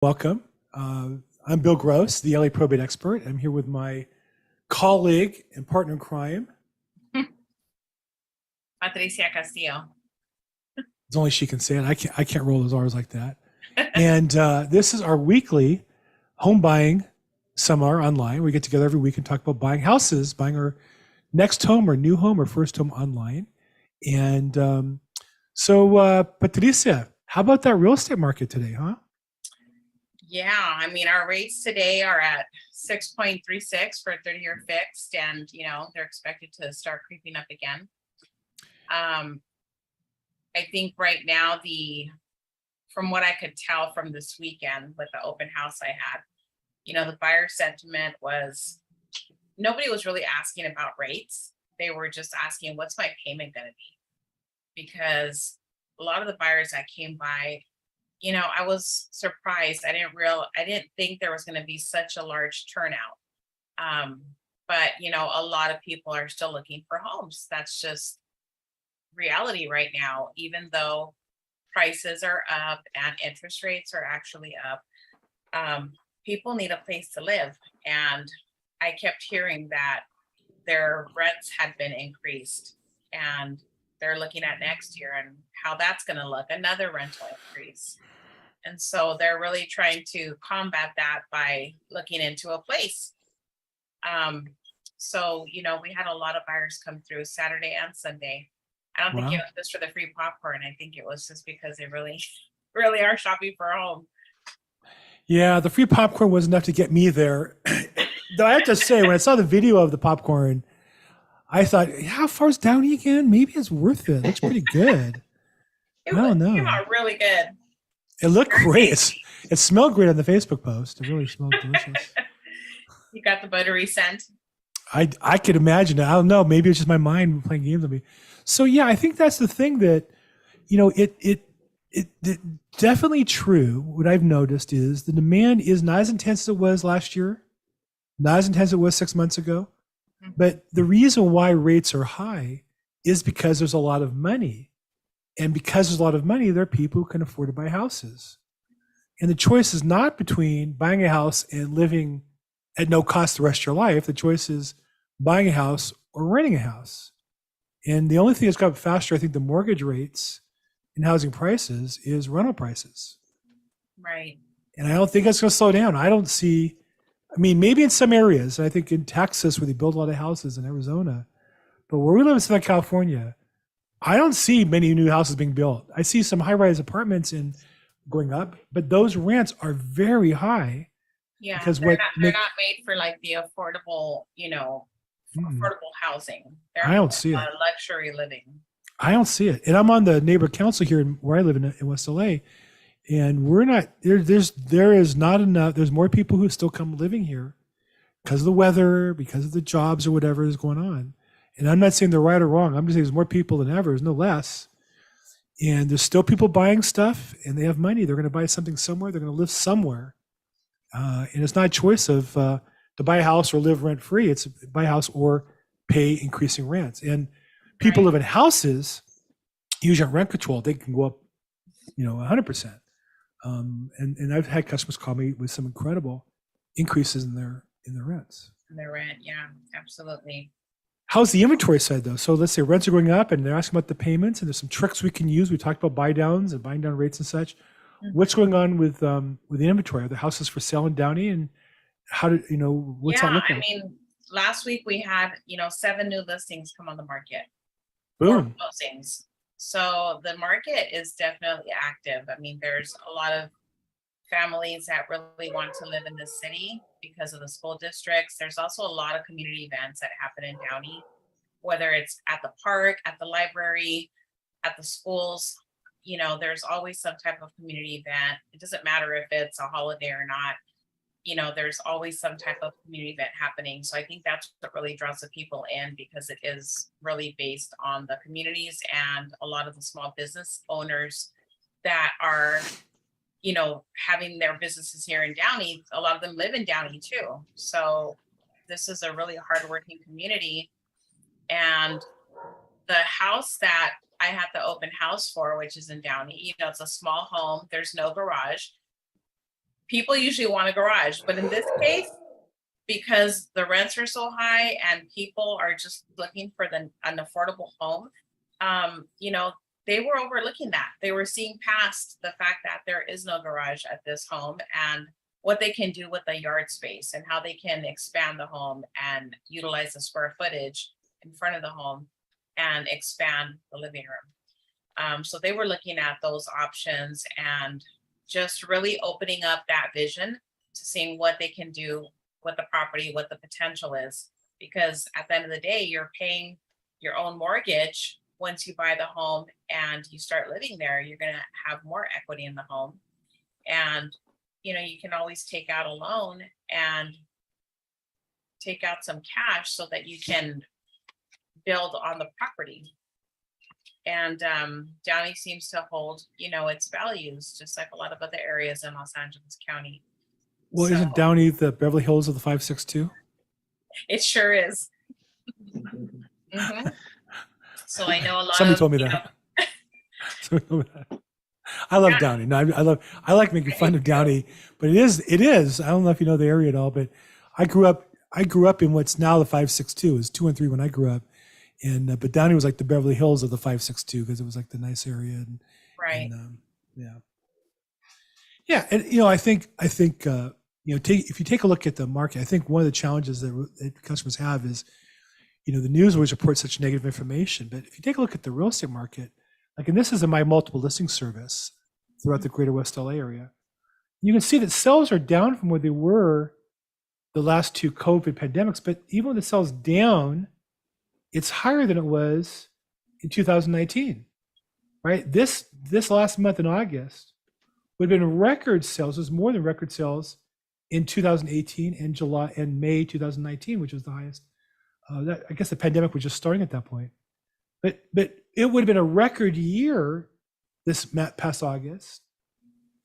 Welcome. I'm Bill Gross, the LAProbate expert. I'm here with my colleague and partner in crime. Patricia Castillo. It's only she can say it. I can't roll those R's like that. And this is our weekly home buying seminar online. We get together every week and talk about buying houses, buying our next home or new home or first home online. And Patricia, how about that real estate market today, huh? Yeah, I mean, our rates today are at 6.36 for a 30-year fixed, and they're expected to start creeping up again. I think right now, from what I could tell from this weekend with the open house I had, the buyer sentiment was nobody was really asking about rates. They were just asking, what's my payment going to be? Because a lot of the buyers that came by, I was surprised. I didn't think there was going to be such a large turnout. But a lot of people are still looking for homes. That's just reality right now, even though prices are up and interest rates are actually up. People need a place to live. And I kept hearing that their rents had been increased, and they're looking at next year and how that's going to look, another rental increase. And so they're really trying to combat that by looking into a place. We had a lot of buyers come through Saturday and Sunday. I don't think it was just for the free popcorn. I think it was just because they really, really are shopping for a home. Yeah, the free popcorn was enough to get me there. Though I have to say, when I saw the video of the popcorn, I thought, how far's Downey again? Maybe it's worth it. It looks pretty good. I don't know. It came out really good. It looked great. It smelled great on the Facebook post. It really smelled delicious. You got the buttery scent. I could imagine it. I don't know. Maybe it's just my mind playing games with me. So yeah, I think that's the thing that, it definitely true. What I've noticed is the demand is not as intense as it was last year, not as intense as it was 6 months ago. Mm-hmm. But the reason why rates are high is because there's a lot of money. And because there's a lot of money, there are people who can afford to buy houses. And the choice is not between buying a house and living at no cost the rest of your life. The choice is buying a house or renting a house. And the only thing that's got faster, I think, the mortgage rates and housing prices is rental prices. Right. And I don't think that's going to slow down. I don't see, maybe in some areas, I think in Texas where they build a lot of houses, in Arizona, but where we live in Southern California, I don't see many new houses being built. I see some high-rise apartments going up, but those rents are very high. Yeah, because they're not made for like the affordable, affordable housing. I don't see it. Luxury living. I don't see it. And I'm on the neighbor council here where I live in West LA, and we're not there is not enough. There's more people who still come living here because of the weather, because of the jobs or whatever is going on. And I'm not saying they're right or wrong. I'm just saying there's more people than ever. There's no less. And there's still people buying stuff, and they have money. They're going to buy something somewhere. They're going to live somewhere. And it's not a choice of to buy a house or live rent free. It's buy a house or pay increasing rents. And people live in houses, usually on rent control. They can go up, 100%. And I've had customers call me with some incredible increases in their rents. In their rent, yeah, absolutely. How's the inventory side though? So let's say rents are going up and they're asking about the payments, and there's some tricks we can use. We talked about buy downs and buying down rates and such. Mm-hmm. What's going on with the inventory? Are the houses for sale in Downey, and what's that looking like? Last week we had 7 new listings come on the market. Boom. Closings. So the market is definitely active. There's a lot of families that really want to live in the city because of the school districts. There's also a lot of community events that happen in Downey, whether it's at the park, at the library, at the schools. There's always some type of community event. It doesn't matter if it's a holiday or not. There's always some type of community event happening. So I think that's what really draws the people in, because it is really based on the communities and a lot of the small business owners that are having their businesses here in Downey. A lot of them live in Downey too. So this is a really hardworking community. And the house that I had the open house for, which is in Downey, it's a small home. There's no garage. people usually want a garage, but in this case, because the rents are so high and people are just looking for an affordable home, you know, they were overlooking that. They were seeing past the fact that there is no garage at this home and what they can do with the yard space and how they can expand the home and utilize the square footage in front of the home and expand the living room. So they were looking at those options and just really opening up that vision to seeing what they can do with the property, what the potential is. Because at the end of the day, you're paying your own mortgage once you buy the home and you start living there. You're going to have more equity in the home. And, you know, you can always take out a loan and take out some cash so that you can build on the property. And Downey seems to hold, you know, its values, just like a lot of other areas in Los Angeles County. Well, So, isn't Downey the Beverly Hills of the 562? it sure is. Mhm. So I know a lot Somebody of, told me you that. know, Somebody told me that. I love Yeah. Downey. No, I like making fun of Downey, but it is. I don't know if you know the area at all, but I grew up in what's now the 562. It was 2 and 3 when I grew up. And but Downey was like the Beverly Hills of the 562 because it was like the nice area. right. And yeah. And you know, I think you know, if you take a look at the market, I think one of the challenges that customers have is, you know, the news always reports such negative information. But if you take a look at the real estate market, like, and this is in my multiple listing service throughout the greater West LA area, you can see that sales are down from where they were the last two COVID pandemics. But even with the sales down, it's higher than it was in 2019, right? This last month in August would have been record sales. It was more than record sales in 2018 and July and May 2019, which was the highest. I guess the pandemic was just starting at that point. But it would have been a record year this past August,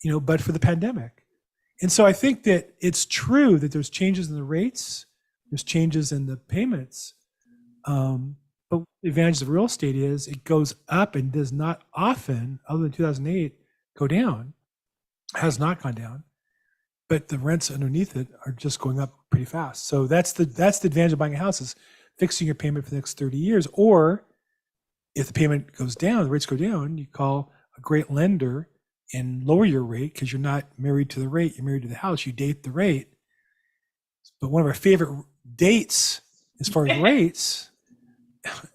you know, but for the pandemic. And so I think that it's true that there's changes in the rates, there's changes in the payments. But the advantage of real estate is it goes up and does not often, other than 2008, go down. Has not gone down, but the rents underneath it are just going up pretty fast. So that's the advantage of buying a house, is fixing your payment for the next 30 years. Or if the payment goes down, the rates go down, you call a great lender and lower your rate because you're not married to the rate, you're married to the house, you date the rate. But one of our favorite dates as far as rates,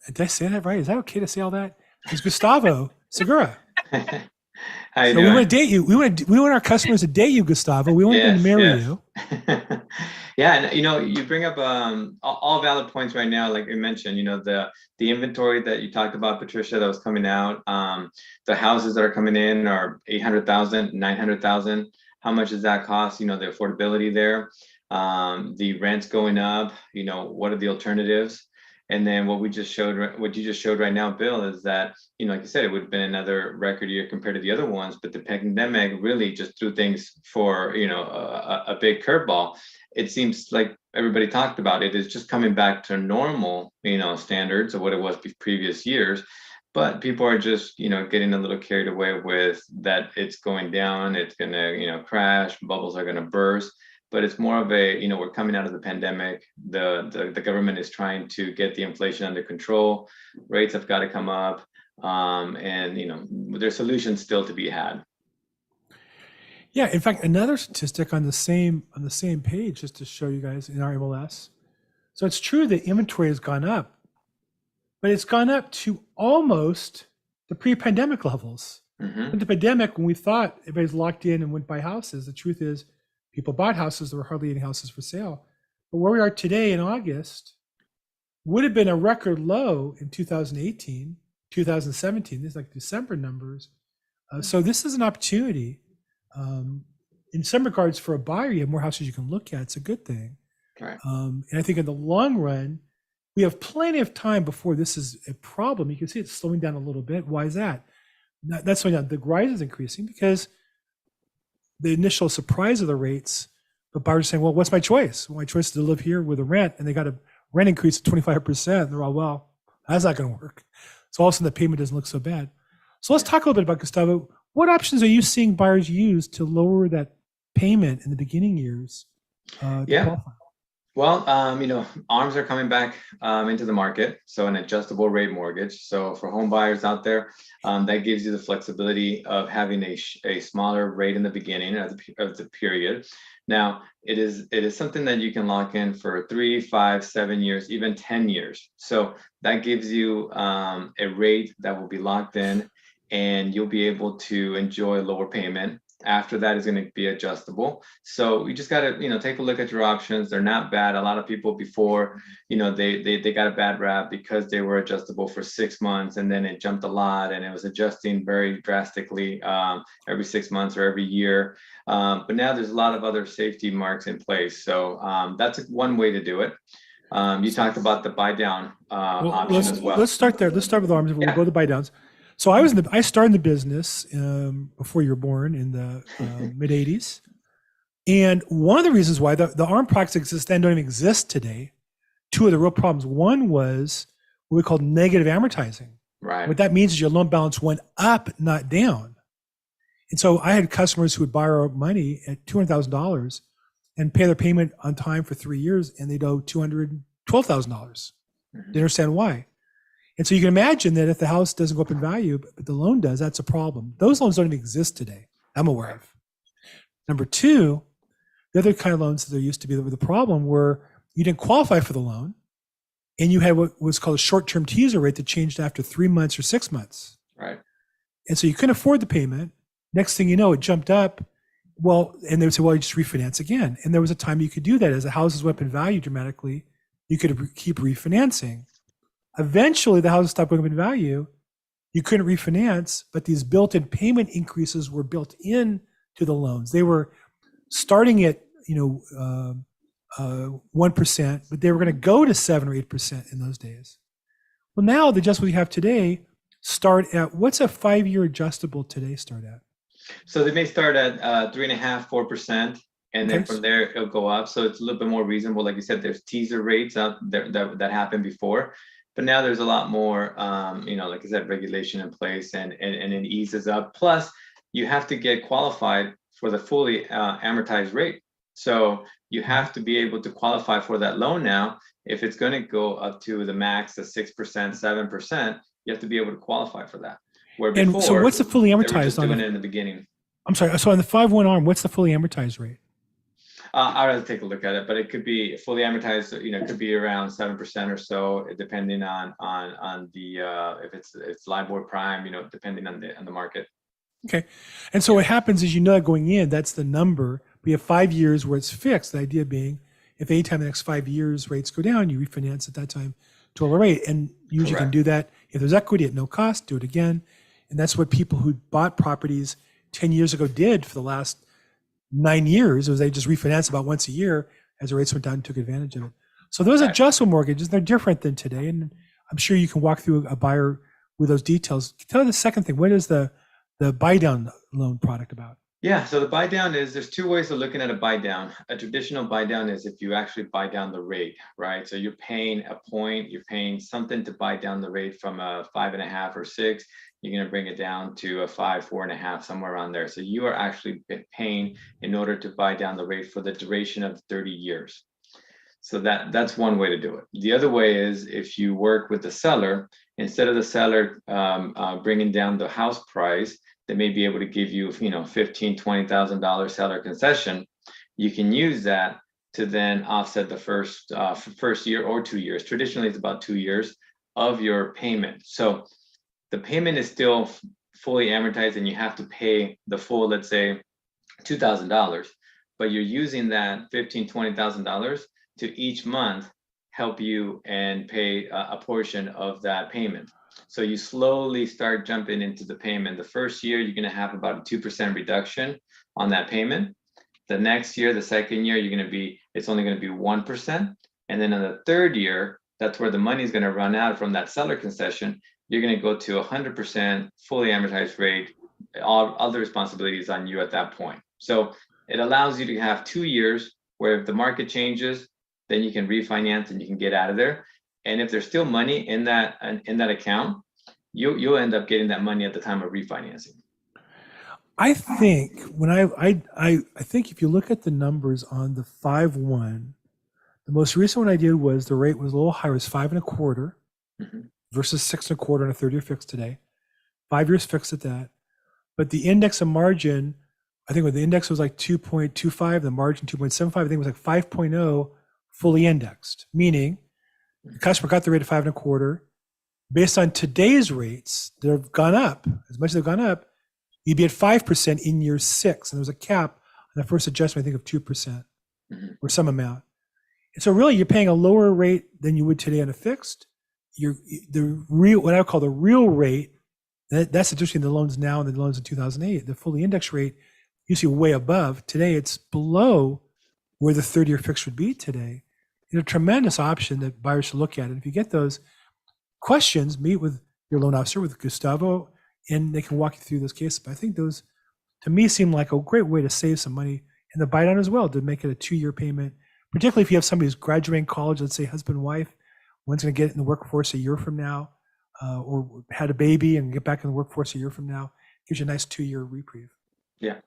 did I say that right? Is that okay to say all that? Is Gustavo Segura. How you So we doing? want to date you. We want our customers to date you, Gustavo. We want them to marry you. Yeah, and you know, you bring up all valid points right now. Like you mentioned, you know, the inventory that you talked about, Patricia, that was coming out. The houses that are coming in are 800,000, 900,000. How much does that cost? You know, the affordability there. The rents going up. You know, what are the alternatives? And then what you just showed right now, Bill, is that, you know, like you said, it would have been another record year compared to the other ones, but the pandemic really just threw things for, you know, a big curveball. It seems like everybody talked about it is just coming back to normal, you know, standards of what it was previous years. But people are just, you know, getting a little carried away with that it's going down, it's going to, you know, crash, bubbles are going to burst. But it's more of a, you know, we're coming out of the pandemic. The government is trying to get the inflation under control. Rates have got to come up, and you know, there's solutions still to be had. Yeah. In fact, another statistic on the same page, just to show you guys in our MLS. So it's true that inventory has gone up, but it's gone up to almost the pre-pandemic levels. Mm-hmm. In the pandemic, when we thought everybody's locked in and wouldn't buy houses, the truth is people bought houses. There were hardly any houses for sale. But where we are today in August would have been a record low in 2018, 2017. These are like December numbers. So this is an opportunity. In some regards, for a buyer, you have more houses you can look at. It's a good thing. Right. And I think in the long run, we have plenty of time before this is a problem. You can see it's slowing down a little bit. Why is that? That's why the rise is increasing, because the initial surprise of the rates, but buyers are saying, well, what's my choice? Well, my choice is to live here with a rent, and they got a rent increase of 25%. And they're all, well, that's not going to work. So all of a sudden the payment doesn't look so bad. So let's talk a little bit about, Gustavo, what options are you seeing buyers use to lower that payment in the beginning years to Yeah. qualify? Well, ARMs are coming back into the market. So an adjustable rate mortgage. So for home buyers out there, that gives you the flexibility of having a smaller rate in the beginning of the period. Now, it is something that you can lock in for 3, 5, 7 years, even 10 years. So that gives you a rate that will be locked in, and you'll be able to enjoy lower payment. After that is going to be adjustable. So you just got to, take a look at your options. They're not bad. A lot of people before, they got a bad rap because they were adjustable for 6 months, and then it jumped a lot and it was adjusting very drastically every 6 months or every year. But now there's a lot of other safety marks in place. So that's one way to do it. You talked about the buy down option as well. Let's start there. Let's start with ARMs. We'll go to the buy downs. So I started in the business before you were born in the mid 80s. And one of the reasons why the ARM products exist then don't even exist today, two of the real problems. One was what we called negative amortizing. Right. What that means is your loan balance went up, not down. And so I had customers who would borrow money at $200,000 and pay their payment on time for 3 years, and they'd owe $212,000. Mm-hmm. They understand why. And so you can imagine that if the house doesn't go up in value, but the loan does, that's a problem. Those loans don't even exist today, I'm aware of. Number two, the other kind of loans that there used to be that were the problem were you didn't qualify for the loan, and you had what was called a short-term teaser rate that changed after 3 months or 6 months. Right. And so you couldn't afford the payment. Next thing you know, it jumped up. Well, and they would say, well, you just refinance again. And there was a time you could do that. As the houses went up in value dramatically, you could keep refinancing. Eventually, the houses stopped going up in value. You couldn't refinance, but these built-in payment increases were built in to the loans. They were starting at 1%, but they were going to go to 7 or 8% in those days. Well, now the adjustment we have today start at, what's a 5-year adjustable today start at? So they may start at 3.5%, 4%. And then from there, it'll go up. So it's a little bit more reasonable. Like you said, there's teaser rates out there that happened before. But now there's a lot more, like I said, regulation in place, and it eases up. Plus, you have to get qualified for the fully amortized rate. So you have to be able to qualify for that loan now. If it's going to go up to the max of 6%, 7%, you have to be able to qualify for that. Where before, and so what's the fully amortized they were just on doing it in the beginning? I'm sorry. So on the 5/1 ARM, what's the fully amortized rate? I'd have to take a look at it, but it could be fully amortized. It could be around 7% or so, depending on the if it's LIBOR prime. Depending on the market. Okay, and so what happens is going in, that's the number. We have 5 years where it's fixed. The idea being, if anytime the next 5 years rates go down, you refinance at that time to a lower rate, and usually Correct. can do that if there's equity at no cost. Do it again, and that's what people who bought properties 10 years ago did for the last 9 years. Was they just refinanced about once a year as the rates went down and took advantage of it. So those Right. adjustable mortgages, they're different than today, and I'm sure you can walk through a buyer with those details. Tell me the second thing. What is the buy down loan product about? Yeah, so the buy down there's two ways of looking at a buy down. A traditional buy down is if you actually buy down the rate, right? So you're paying a point, you're paying something to buy down the rate from a 5.5 or 6. You're going to bring it down to a 5, 4.5, somewhere around there. So you are actually paying in order to buy down the rate for the duration of 30 years. So that's one way to do it. The other way is if you work with the seller, instead of the seller bringing down the house price, they may be able to give you, $15,000, $20,000 seller concession. You can use that to then offset the first year or 2 years. Traditionally, it's about 2 years of your payment. So the payment is still fully amortized, and you have to pay the full, let's say, $2,000, but you're using that $15,000, $20,000 to each month help you and pay a portion of that payment. So you slowly start jumping into the payment. The first year, you're going to have about a 2% reduction on that payment. The next year, the second year, it's only going to be 1%. And then on the third year, that's where the money is going to run out from that seller concession. You're going to go to 100% fully amortized rate. All other responsibilities on you at that point. So it allows you to have 2 years where if the market changes, then you can refinance and you can get out of there. And if there's still money in that account, you'll end up getting that money at the time of refinancing. I think when I think if you look at the numbers on the 5-1, the most recent one I did was the rate was a little higher, it was 5.25 Mhm. versus 6.25 on a 30-year fixed today. 5 years fixed at that. But the index of margin, I think when the index was like 2.25, the margin 2.75, I think it was like 5.0 fully indexed, meaning the customer got the rate of 5.25. Based on today's rates, they've gone up. As much as they've gone up, you'd be at 5% in year 6. And there was a cap on the first adjustment, I think, of 2% or some amount. And so really you're paying a lower rate than you would today on a fixed. The real, what I would call the real rate, that's the difference between the loans now and the loans in 2008. The fully indexed rate used to be way above. Today it's below where the 30-year fixed would be today. It's a tremendous option that buyers should look at. And if you get those questions, meet with your loan officer, with Gustavo, and they can walk you through those cases. But I think those, to me, seem like a great way to save some money and the buy down as well, to make it a 2-year payment, particularly if you have somebody who's graduating college, let's say husband and wife, one's going to get in the workforce a year from now, or had a baby and get back in the workforce a year from now. Gives you a nice 2-year reprieve. Yeah.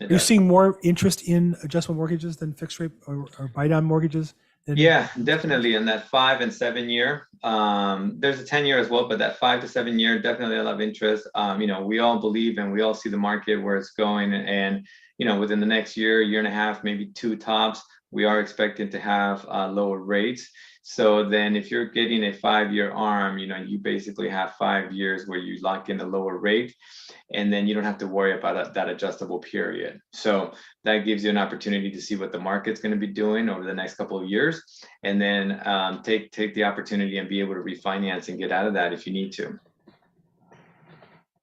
Are you seeing more interest in adjustable mortgages than fixed rate or buy down mortgages? Yeah, definitely. In that 5 and 7 year, there's a 10 year as well, but that 5 to 7 year, definitely a lot of interest. We all believe and we all see the market where it's going, and within the next year and a half, maybe 2 tops, we are expecting to have lower rates. So then if you're getting a 5-year arm, you basically have 5 years where you lock in a lower rate, and then you don't have to worry about that adjustable period. So that gives you an opportunity to see what the market's going to be doing over the next couple of years, and then take the opportunity and be able to refinance and get out of that if you need to.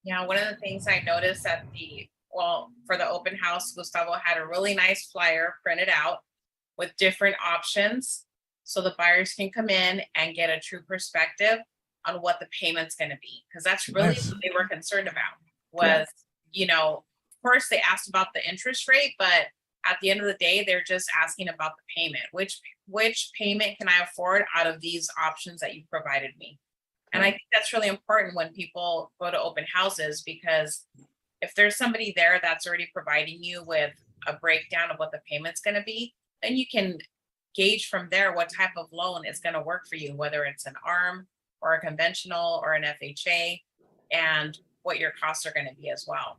Yeah, one of the things I noticed at for the open house, Gustavo had a really nice flyer printed out with different options, so the buyers can come in and get a true perspective on what the payment's going to be. Because that's really what they were concerned about was, of course they asked about the interest rate, but at the end of the day, they're just asking about the payment. Which payment can I afford out of these options that you provided me? And I think that's really important when people go to open houses, because if there's somebody there that's already providing you with a breakdown of what the payment's going to be, then you can gauge from there what type of loan is going to work for you, whether it's an ARM or a conventional or an FHA, and what your costs are going to be as well.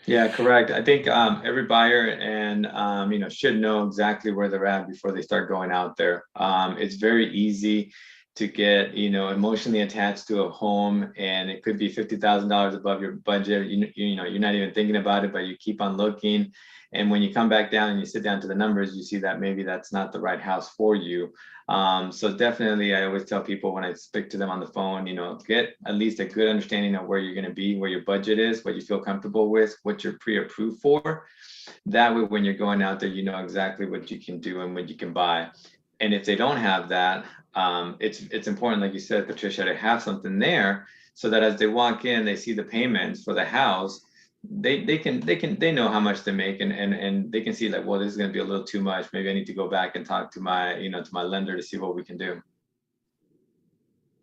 Yeah, correct. I think every buyer and should know exactly where they're at before they start going out there. It's very easy to get emotionally attached to a home, and it could be $50,000 above your budget. You're not even thinking about it, but you keep on looking. And when you come back down and you sit down to the numbers, you see that maybe that's not the right house for you. So definitely, I always tell people when I speak to them on the phone, get at least a good understanding of where you're going to be, where your budget is, what you feel comfortable with, what you're pre-approved for. That way, when you're going out there, you know exactly what you can do and what you can buy. And if they don't have that, it's important, like you said, Patricia, to have something there so that as they walk in, they see the payments for the house. They know how much they make, and they can see like, well, this is going to be a little too much. Maybe I need to go back and talk to my lender to see what we can do.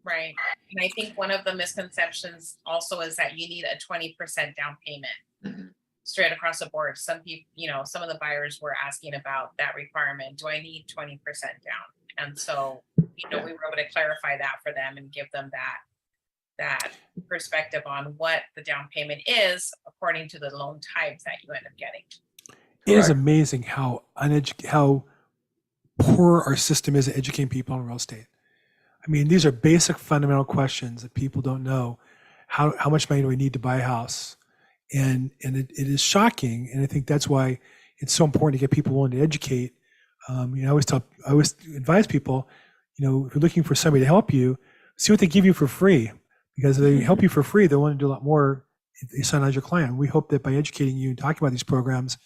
Right. And I think one of the misconceptions also is that you need a 20% down payment straight across the board. Some people, some of the buyers were asking about that requirement. Do I need 20% down? And so, we were able to clarify that for them and give them that perspective on what the down payment is according to the loan types that you end up getting. It is amazing how poor our system is at educating people on real estate. I mean, these are basic fundamental questions that people don't know. How much money do we need to buy a house? And it is shocking. And I think that's why it's so important to get people willing to educate. I always advise people, if you're looking for somebody to help you, see what they give you for free. Because if they help you for free, they'll want to do a lot more if they sign on as your client. We hope that by educating you and talking about these programs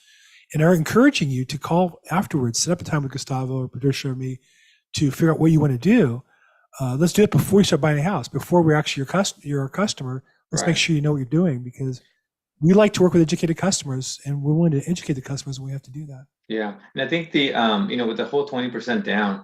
and are encouraging you to call afterwards, set up a time with Gustavo or Patricia or me to figure out what you want to do. Let's do it before you start buying a house, before we're actually your customer. Let's make sure you know what you're doing, because we like to work with educated customers, and we're willing to educate the customers when we have to do that. Yeah. And I think with the whole 20% down,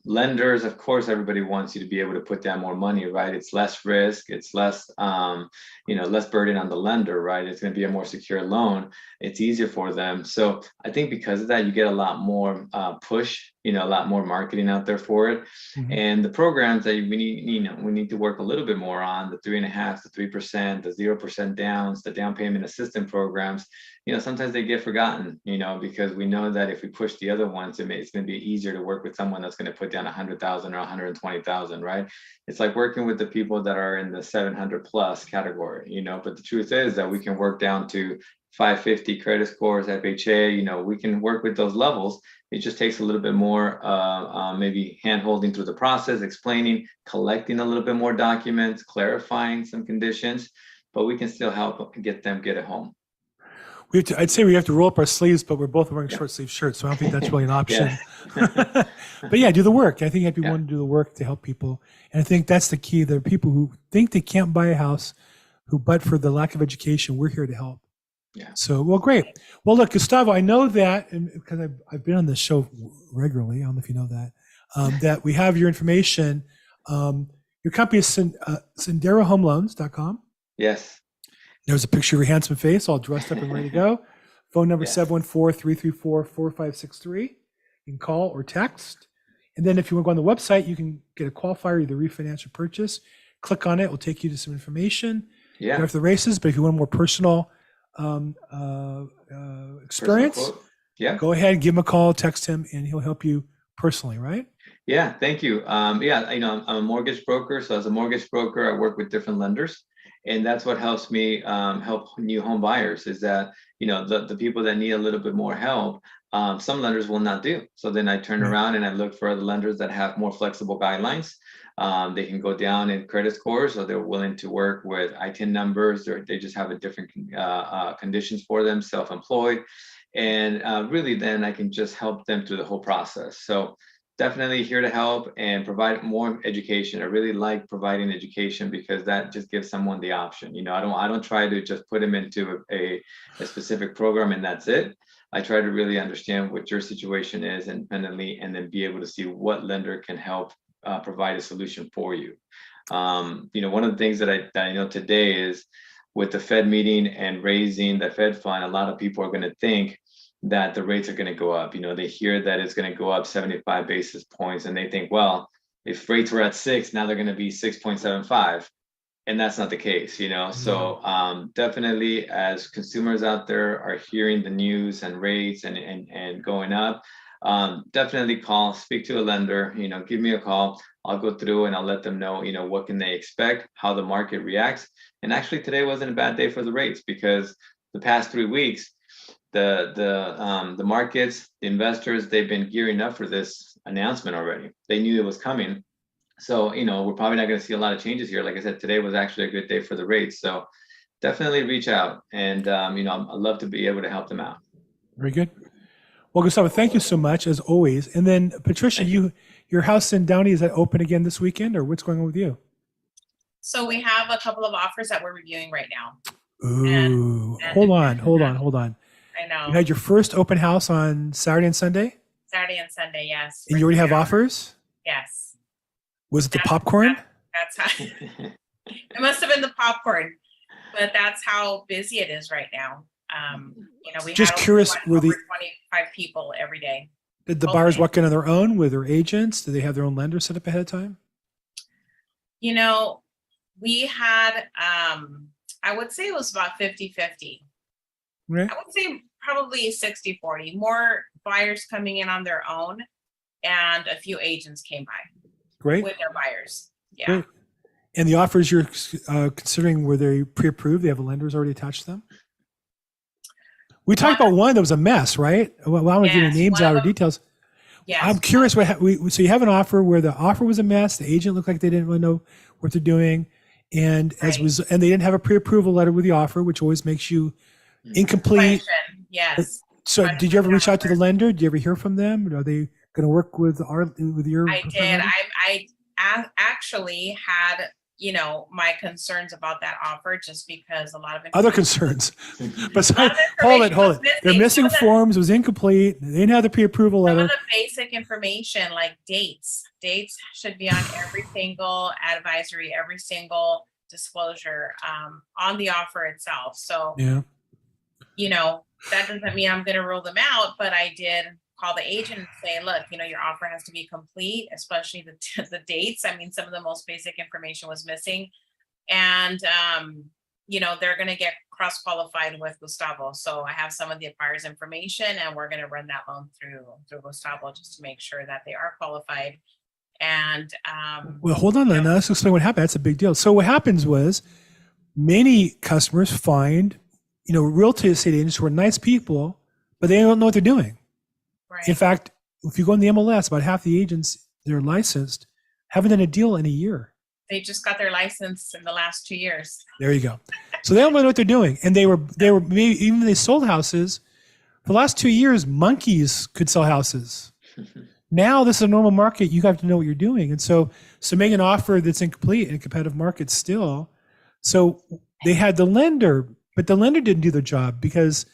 Lenders, of course, everybody wants you to be able to put down more money, right? It's less risk, it's less, less burden on the lender, right? It's going to be a more secure loan. It's easier for them. So I think because of that, you get a lot more push, a lot more marketing out there for it. Mhm. And the programs that we need to work a little bit more on, the 3.5%, the 3%, the 0% downs, the down payment assistance programs. Sometimes they get forgotten, because we know that if we push the other ones, it's going to be easier to work with someone that's going to put down 100,000 or 120,000, right? It's like working with the people that are in the 700 plus category, but the truth is that we can work down to 550 credit scores, FHA, we can work with those levels. It just takes a little bit more, maybe hand holding through the process, explaining, collecting a little bit more documents, clarifying some conditions, but we can still help get a home. I'd say we have to roll up our sleeves, but we're both wearing short sleeve shirts, so I don't think that's really an option. But yeah, do the work. I think you have to be willing to do the work to help people. And I think that's the key. There are people who think they can't buy a house, but for the lack of education, we're here to help. Yeah. So, well, great. Well, look, Gustavo, I know that, and because I've been on this show regularly, I don't know if you know that, that we have your information. Your company is SenderoHomeLoans.com. Yes. There's a picture of your handsome face, all dressed up and ready to go. Phone number 714-334-4563. You can call or text. And then if you want to go on the website, you can get a qualifier, either refinance or purchase. Click on it. It will take you to some information. Yeah. After the races, but if you want a more personal experience, go ahead, give him a call, text him, and he'll help you personally, right? Yeah, thank you. I'm a mortgage broker. So as a mortgage broker, I work with different lenders. And that's what helps me help new home buyers is that, the people that need a little bit more help, some lenders will not do. So then I turn around and I look for other lenders that have more flexible guidelines. They can go down in credit scores, or they're willing to work with ITIN numbers, or they just have a different conditions for them, self-employed. And really then I can just help them through the whole process. So definitely here to help and provide more education. I really like providing education because that just gives someone the option. I don't try to just put them into a specific program and that's it. I try to really understand what your situation is independently, and then be able to see what lender can help provide a solution for you. One of the things that I know today is with the Fed meeting and raising the Fed fund, a lot of people are going to think that the rates are going to go up. They hear that it's going to go up 75 basis points and they think, well, if rates were at 6, now they're going to be 6.75. And that's not the case, So definitely as consumers out there are hearing the news and rates and going up, definitely speak to a lender, give me a call. I'll go through and I'll let them know, what can they expect, how the market reacts. And actually today wasn't a bad day for the rates, because the past 3 weeks, the markets, the investors, they've been gearing up for this announcement already. They knew it was coming. So, we're probably not going to see a lot of changes here. Like I said, today was actually a good day for the rates. So definitely reach out, and, I'd love to be able to help them out. Very good. Well, Gustavo, thank you so much as always. And then Patricia, your house in Downey, is that open again this weekend, or what's going on with you? So we have a couple of offers that we're reviewing right now. Ooh, hold on. I know. You had your first open house on Saturday and Sunday? Saturday and Sunday, yes. And you already have offers? Yes. Was it the popcorn? That's how it must have been the popcorn, but that's how busy it is right now. We just had curious, over 25 people every day. Did the buyers walk in on their own with their agents? Did they have their own lender set up ahead of time? We had, I would say it was about 50-50. Right. I would say probably 60-40. More buyers coming in on their own, and a few agents came by. Great. With their buyers. Yeah. Great. And the offers you're considering, were they pre-approved? They have lenders already attached to them? We talked about one that was a mess, right? Well, I don't want to give any names out or details. Yes. I'm curious so you have an offer where the offer was a mess. The agent looked like they didn't really know what they're doing. And and they didn't have a pre-approval letter with the offer, which always makes you incomplete. Yes. So did you ever reach out to the lender? Did you ever hear from them? Are they going to work with your? I did. I actually had my concerns about that offer, just because a lot of Other information- concerns. a lot Besides, of hold it, information hold was it. They're Some missing of the- forms, was incomplete. They didn't have the pre-approval Some of letter. the basic information like dates should be on every single advisory, every single disclosure on the offer itself. So, Yeah. that doesn't mean I'm going to rule them out, but I did call the agent and say, look, your offer has to be complete, especially the dates. I mean, some of the most basic information was missing. And, they're going to get cross-qualified with Gustavo. So I have some of the buyer's information, and we're going to run that loan through Gustavo just to make sure that they are qualified. And Well, hold on. Let's explain what happened. That's a big deal. So what happens was many customers find, real estate agents who are nice people, but they don't know what they're doing. right, In fact, if you go in the MLS, about half the agents that are licensed haven't done a deal in a year. they just got their license in the last 2 years. There you go. So they don't know what they're doing. And they were maybe even they sold houses for the last 2 years. Monkeys could sell houses. Now this is a normal market. You have to know what you're doing. And so make an offer that's incomplete in a competitive market still. So they had the lender, but the lender didn't do their job, because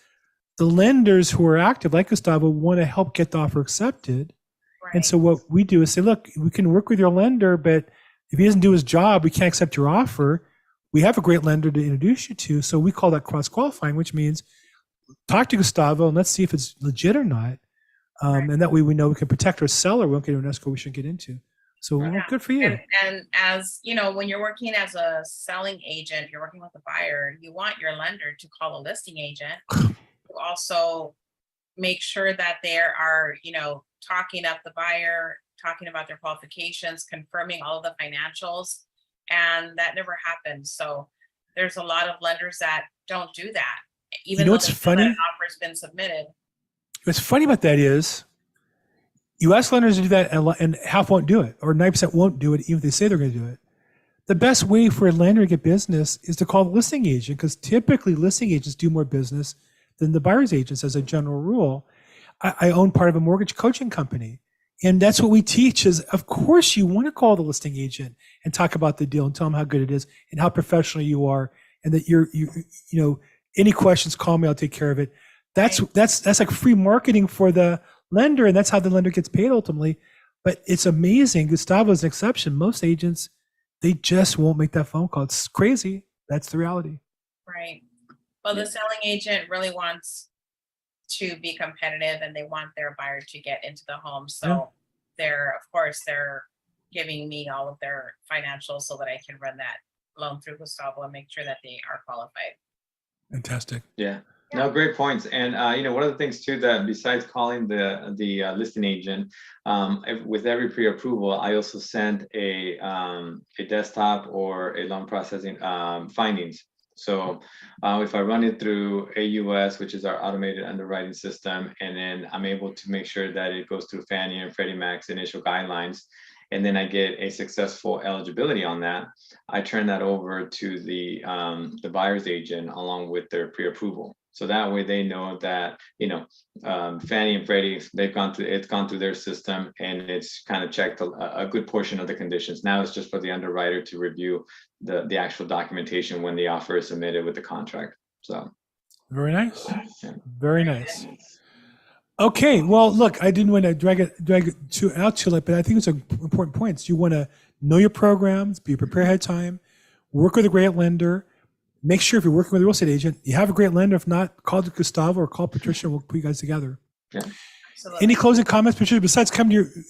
the lenders who are active, like Gustavo, want to help get the offer accepted. Right. And so what we do is say, look, we can work with your lender, but if he doesn't do his job, we can't accept your offer. We have a great lender to introduce you to. So we call that cross-qualifying, which means talk to Gustavo and let's see if it's legit or not. Right. And that way we know we can protect our seller. We won't get into an escrow we shouldn't get into. So well, Yeah. good for you. And as when you're working as a selling agent, you're working with a buyer, you want your lender to call a listing agent to also make sure that they are, talking up the buyer, talking about their qualifications, confirming all of the financials. And that never happens. So there's a lot of lenders that don't do that, even though what's they feel funny? that an offer's been submitted. What's funny about that is you ask lenders to do that and half won't do it, or 9% won't do it, even if they say they're going to do it. The best way for a lender to get business is to call the listing agent, because typically listing agents do more business than the buyer's agents as a general rule. I own part of a mortgage coaching company. And that's what we teach is, of course, you want to call the listing agent and talk about the deal and tell them how good it is and how professional you are, and that any questions, call me, I'll take care of it. That's like free marketing for the lender, and that's how the lender gets paid ultimately. But it's amazing. Gustavo's an exception. Most agents, they just won't make that phone call. It's crazy. That's the reality. Right. Well, the selling agent really wants to be competitive, and they want their buyer to get into the home. So they're giving me all of their financials so that I can run that loan through Gustavo and make sure that they are qualified. Fantastic. Yeah. No, great points. And one of the things too, that besides calling the listing agent, with every pre-approval, I also send a desktop or a loan processing findings. So if I run it through AUS, which is our automated underwriting system, and then I'm able to make sure that it goes through Fannie and Freddie Mac's initial guidelines, and then I get a successful eligibility on that, I turn that over to the buyer's agent along with their pre-approval. So that way they know that, Fannie and Freddie, it's gone through their system, and it's kind of checked a good portion of the conditions. Now it's just for the underwriter to review the actual documentation when the offer is submitted with the contract. So very nice. Yeah. Very nice. Okay, well, look, I didn't want to drag it out too late, but I think it's important points. You want to know your programs, be prepared ahead of time, work with a great lender. Make sure if you're working with a real estate agent, you have a great lender. If not, call Gustavo or call Patricia. We'll put you guys together. Yeah. Absolutely. Any closing comments, Patricia? Besides,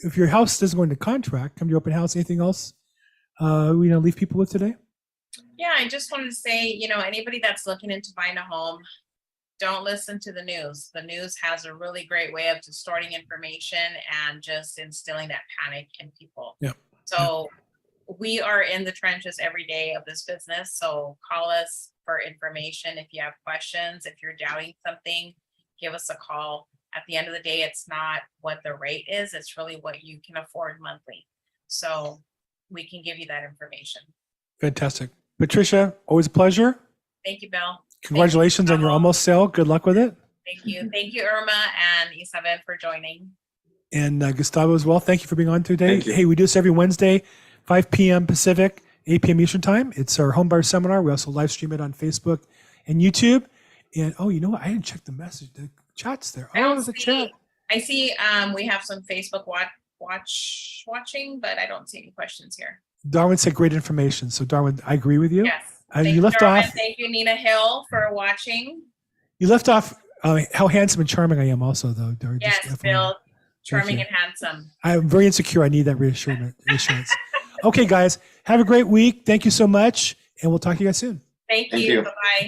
if your house doesn't go into contract, come to your open house. Anything else we leave people with today? Yeah, I just wanted to say, anybody that's looking into buying a home, don't listen to the news. The news has a really great way of distorting information and just instilling that panic in people. Yeah. So we are in the trenches every day of this business. So call us for information. If you have questions, if you're doubting something, give us a call. At the end of the day, it's not what the rate is. It's really what you can afford monthly. So we can give you that information. Fantastic. Patricia, always a pleasure. Thank you, Bill. Congratulations on your almost sale. Good luck with it. Thank you. Thank you, Irma and Isabel, for joining. And Gustavo as well. Thank you for being on today. Thank you. Hey, we do this every Wednesday, 5 p.m. Pacific. 8 p.m. Eastern time. It's our home buyer seminar. We also live stream it on Facebook and YouTube. And oh, you know what? I didn't check the message. The chat's there. I Oh, don't there's a see- chat. I see we have some Facebook watching, but I don't see any questions here. Darwin said great information. So Darwin, I agree with you. Yes. You Thank left Darwin. off. Thank you, Nina Hill, for watching. You left off how handsome and charming I am also, though. Darwin, just Yes, FYI. Bill, charming you. and handsome. I'm very insecure. I need that reassurance. Okay, guys, have a great week. Thank you so much. And we'll talk to you guys soon. Thank Thank you. you. Bye-bye.